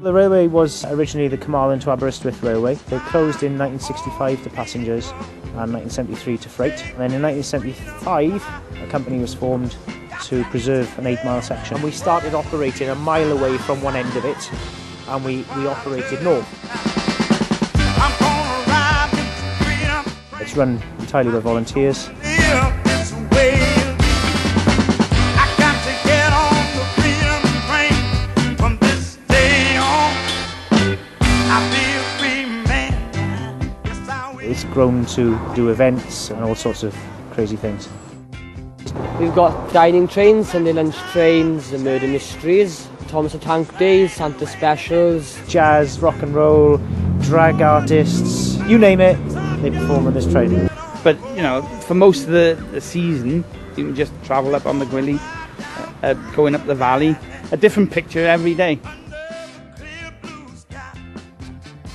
The railway was originally the Carmarthen to Aberystwyth railway. It closed in 1965 to passengers and 1973 to freight. And then in 1975, a company was formed to preserve an 8-mile section. And we started operating a mile away from one end of it, and we operated north. It's run entirely by volunteers. It's grown to do events and all sorts of crazy things. We've got dining trains, Sunday lunch trains, the murder mysteries, Thomas the Tank Days, Santa specials, jazz, rock and roll, drag artists, you name it, they perform on this train. But you know, for most of the season, you can just travel up on the Gwili, going up the valley, a different picture every day.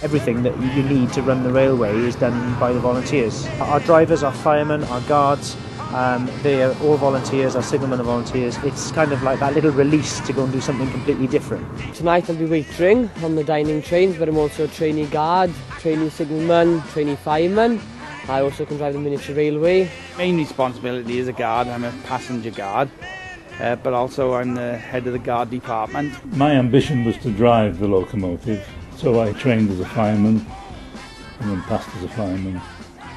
Everything that you need to run the railway is done by the volunteers. Our drivers, our firemen, our guards, they are all volunteers, our signalmen are volunteers. It's kind of like that little release to go and do something completely different. Tonight I'll be waitering on the dining trains, but I'm also a trainee guard, trainee signalman, trainee fireman. I also can drive the miniature railway. Main responsibility as a guard, I'm a passenger guard, but also I'm the head of the guard department. My ambition was to drive the locomotive, so I trained as a fireman and then passed as a fireman,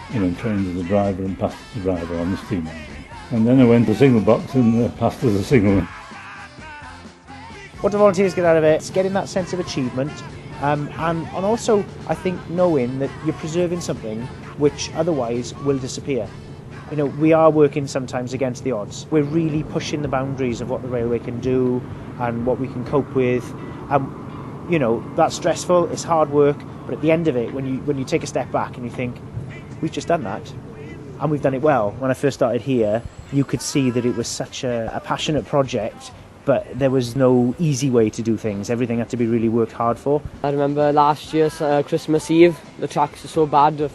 and then trained as a driver and passed as a driver on the steam engine. And then I went to signal box and passed as a signalman. What do volunteers get out of it? It's getting that sense of achievement, and also I think knowing that you're preserving something which otherwise will disappear. You know, we are working sometimes against the odds. We're really pushing the boundaries of what the railway can do and what we can cope with. You know, that's stressful, it's hard work, but at the end of it, when you take a step back and you think, we've just done that, and we've done it well. When I first started here, you could see that it was such a passionate project, but there was no easy way to do things. Everything had to be really worked hard for. I remember last year's Christmas Eve, the tracks were so bad that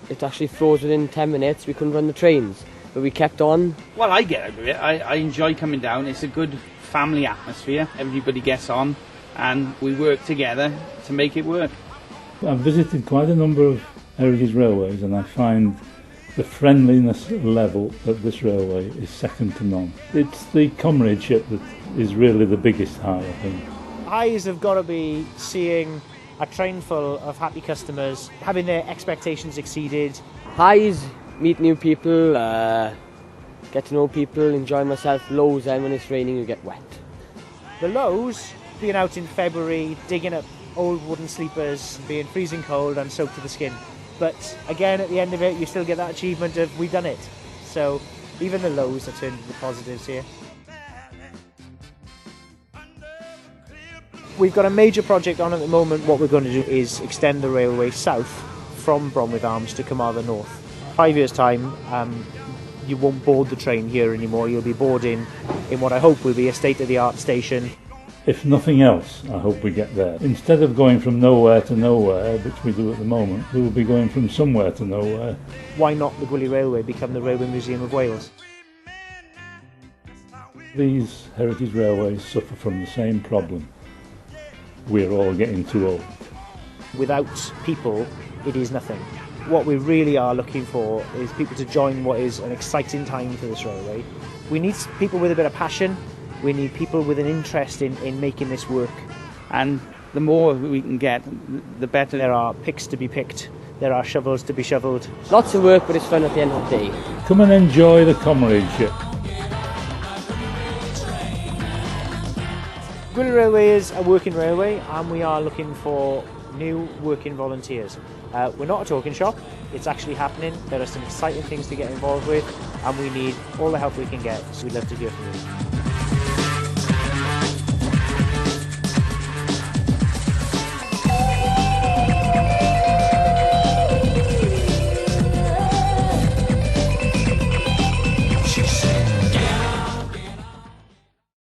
it actually froze within 10 minutes. We couldn't run the trains, but we kept on. Well, I get out of it. I enjoy coming down. It's a good family atmosphere. Everybody gets on and we work together to make it work. I've visited quite a number of heritage railways, and I find the friendliness level of this railway is second to none. It's the comradeship that is really the biggest high, I think. Highs have got to be seeing a train full of happy customers, having their expectations exceeded. Highs, meet new people, get to know people, enjoy myself. Lows, then when it's raining you get wet. The lows, being out in February, digging up old wooden sleepers, being freezing cold and soaked to the skin. But again, at the end of it, you still get that achievement of we've done it. So even the lows are turned into positives here. We've got a major project on at the moment. What we're going to do is extend the railway south from Bronwydd Arms to Carmarthen North. 5 years' time, you won't board the train here anymore. You'll be boarding in what I hope will be a state-of-the-art station. If nothing else, I hope we get there. Instead of going from nowhere to nowhere, which we do at the moment, we will be going from somewhere to nowhere. Why not the Gwili Railway become the Railway Museum of Wales? These heritage railways suffer from the same problem. We're all getting too old. Without people, it is nothing. What we really are looking for is people to join what is an exciting time for this railway. We need people with a bit of passion. We need people with an interest in making this work. And the more we can get, the better. There are picks to be picked. There are shovels to be shoveled. Lots of work, but it's fun at the end of the day. Come and enjoy the comradeship. Gwili Railway is a working railway, and we are looking for new working volunteers. We're not a talking shop, it's actually happening. There are some exciting things to get involved with, and we need all the help we can get, so we'd love to hear from you.